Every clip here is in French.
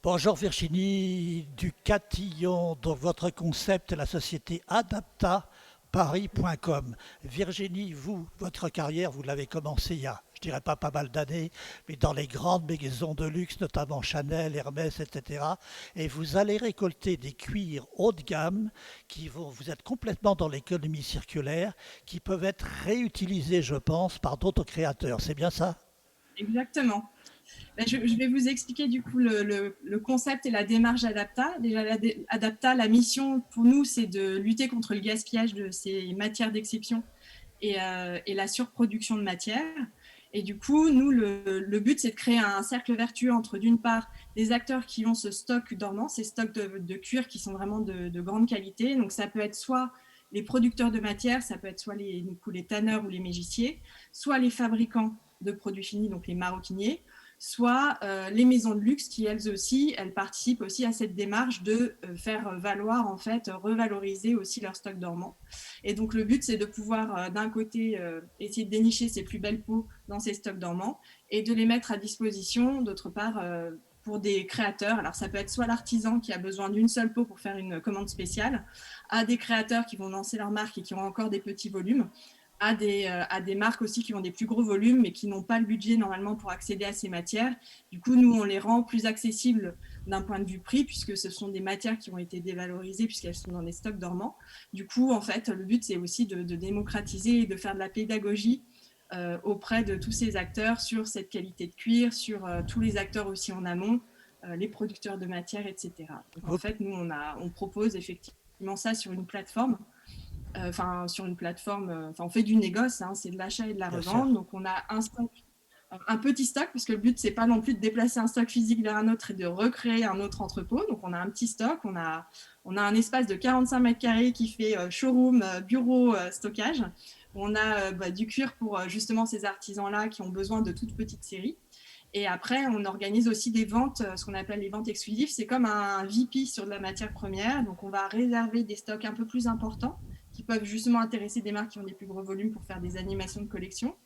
Bonjour Virginie Ducatillon, donc votre concept est la société Adapta Paris.com. Virginie, vous, votre carrière, vous l'avez commencé il y a, je dirais pas mal d'années, mais dans les grandes maisons de luxe, notamment Chanel, Hermès, etc. Et vous allez récolter des cuirs haut de gamme vous êtes complètement dans l'économie circulaire, qui peuvent être réutilisés, je pense, par d'autres créateurs. C'est bien ça? Exactement. Je vais vous expliquer du coup le concept et la démarche Adapta. Déjà, Adapta, la mission pour nous, c'est de lutter contre le gaspillage de ces matières d'exception et la surproduction de matière. Et du coup, nous, le but, c'est de créer un cercle vertueux entre, d'une part, des acteurs qui ont ce stock dormant, ces stocks de cuir qui sont vraiment de grande qualité. Donc, ça peut être soit les producteurs de matière, ça peut être soit les tanneurs ou les mégissiers, soit les fabricants de produits finis, donc les maroquiniers, soit les maisons de luxe qui, elles aussi, elles participent aussi à cette démarche de faire valoir, en fait, revaloriser aussi leur stock dormant. Et donc, le but, c'est de pouvoir, d'un côté, essayer de dénicher ces plus belles peaux dans ces stocks dormants et de les mettre à disposition, d'autre part, pour des créateurs. Alors, ça peut être soit l'artisan qui a besoin d'une seule peau pour faire une commande spéciale, à des créateurs qui vont lancer leur marque et qui ont encore des petits volumes, à des marques aussi qui ont des plus gros volumes mais qui n'ont pas le budget normalement pour accéder à ces matières. Du coup, nous, on les rend plus accessibles d'un point de vue prix puisque ce sont des matières qui ont été dévalorisées puisqu'elles sont dans des stocks dormants. Du coup, en fait, le but, c'est aussi de démocratiser et de faire de la pédagogie auprès de tous ces acteurs sur cette qualité de cuir, sur tous les acteurs aussi en amont, les producteurs de matières, etc. Donc, en Vous, fait, nous, on propose effectivement ça sur une plateforme sur une plateforme, on fait du négoce, hein, c'est de l'achat et de la bien sûr. revente. Donc, on a un stock, un petit stock, parce que le but, c'est pas non plus de déplacer un stock physique vers un autre et de recréer un autre entrepôt. Donc, on a un petit stock, on a un espace de 45 mètres carrés qui fait showroom, bureau, stockage. On a du cuir pour justement ces artisans-là qui ont besoin de toutes petites séries. Et après, on organise aussi des ventes, ce qu'on appelle les ventes exclusives. C'est comme un VP sur de la matière première. Donc, on va réserver des stocks un peu plus importants qui peuvent justement intéresser des marques qui ont des plus gros volumes pour faire des animations de collection.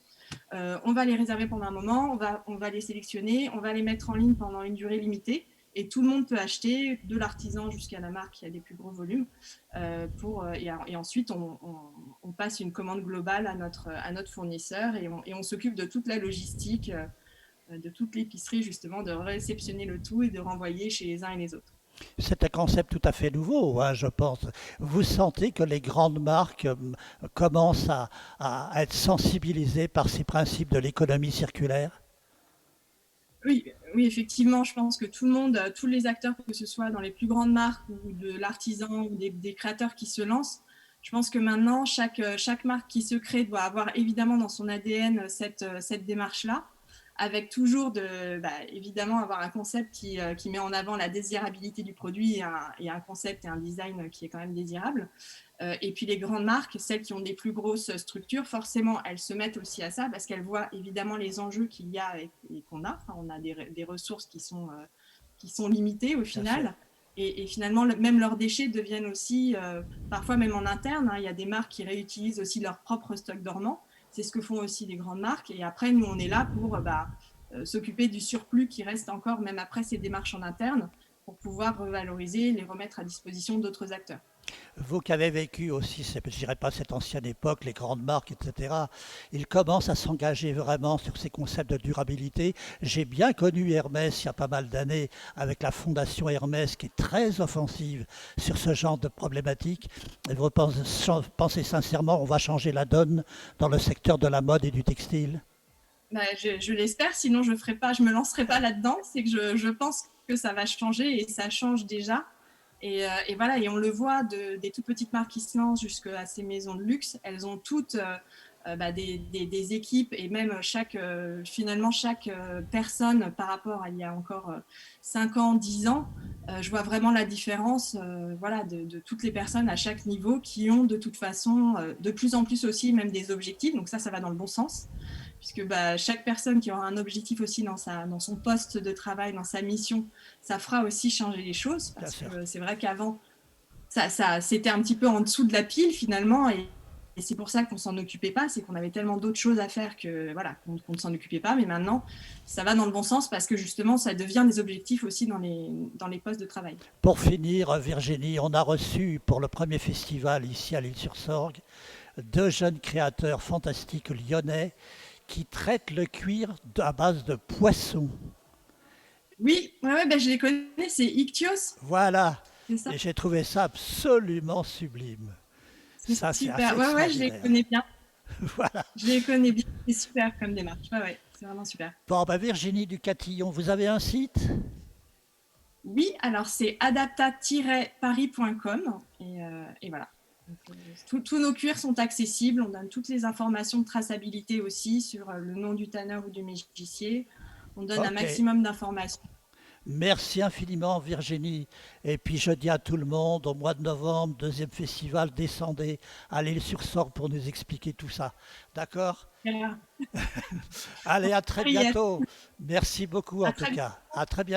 On va les réserver pendant un moment, on va les sélectionner, on va les mettre en ligne pendant une durée limitée. Et tout le monde peut acheter, de l'artisan jusqu'à la marque qui a des plus gros volumes. Et ensuite, on passe une commande globale à notre fournisseur et on s'occupe de toute la logistique, de toute l'épicerie, justement, de réceptionner le tout et de renvoyer chez les uns et les autres. C'est un concept tout à fait nouveau, hein, je pense. Vous sentez que les grandes marques commencent à être sensibilisées par ces principes de l'économie circulaire? Oui, oui, effectivement, je pense que tout le monde, tous les acteurs, que ce soit dans les plus grandes marques ou de l'artisan ou des créateurs qui se lancent, je pense que maintenant, chaque marque qui se crée doit avoir évidemment dans son ADN cette démarche-là, avec toujours évidemment avoir un concept qui met en avant la désirabilité du produit et un concept et un design qui est quand même désirable. Et puis les grandes marques, celles qui ont des plus grosses structures, forcément, elles se mettent aussi à ça parce qu'elles voient évidemment les enjeux qu'il y a et qu'on a. Enfin, on a des ressources qui sont limitées au Bien sûr. final. Et finalement, même leurs déchets deviennent aussi, parfois même en interne, hein, il y a des marques qui réutilisent aussi leur propre stock dormant. C'est ce que font aussi les grandes marques. Et après, nous, on est là pour s'occuper du surplus qui reste encore, même après ces démarches en interne, pour pouvoir revaloriser, les remettre à disposition d'autres acteurs. Vous qui avez vécu aussi, je dirais pas cette ancienne époque, les grandes marques, etc., ils commencent à s'engager vraiment sur ces concepts de durabilité. J'ai bien connu Hermès il y a pas mal d'années avec la fondation Hermès qui est très offensive sur ce genre de problématiques. Et vous pensez sincèrement on va changer la donne dans le secteur de la mode et du textile? Je l'espère, sinon je me lancerai pas là-dedans. C'est que je pense que ça va changer et ça change déjà. Et voilà, et on le voit des toutes petites marques qui se lancent jusqu'à ces maisons de luxe, elles ont toutes des équipes et même finalement chaque personne par rapport à il y a encore 5 ans, 10 ans, je vois vraiment la différence voilà, de toutes les personnes à chaque niveau qui ont de toute façon de plus en plus aussi même des objectifs, donc ça va dans le bon sens puisque chaque personne qui aura un objectif aussi dans son poste de travail, dans sa mission, ça fera aussi changer les choses, Bien parce sûr. que c'est vrai qu'avant, c'était un petit peu en dessous de la pile finalement, c'est pour ça qu'on s'en occupait pas, c'est qu'on avait tellement d'autres choses à faire que voilà, qu'on ne s'en occupait pas. Mais maintenant, ça va dans le bon sens parce que justement, ça devient des objectifs aussi dans les postes de travail. Pour finir, Virginie, on a reçu pour le premier festival ici à l'Île-sur-Sorgue 2 jeunes créateurs fantastiques lyonnais qui traitent le cuir à base de poissons. Oui, ouais, ben, je les connais, c'est Ichthyos, Voilà, c'est ça? et j'ai trouvé ça absolument sublime. C'est Ça, c'est assez super. Ouais, ouais, je les extraordinaire. connais bien. Voilà. Je les connais bien. C'est super comme démarche. Ouais, ouais, c'est vraiment super. Bon, ben Virginie Ducatillon, vous avez un site? Oui, alors c'est adapta-paris.com et voilà. Donc, tous nos cuirs sont accessibles. On donne toutes les informations de traçabilité aussi sur le nom du tanneur ou du mégissier. On donne un Ok. maximum d'informations. Merci infiniment Virginie. Et puis je dis à tout le monde, au mois de novembre, 2e festival, descendez à l'Île-sur-Sorgue pour nous expliquer tout ça. D'accord? Allez, à très Henriette, bientôt. Merci beaucoup en à tout très cas. À très bientôt.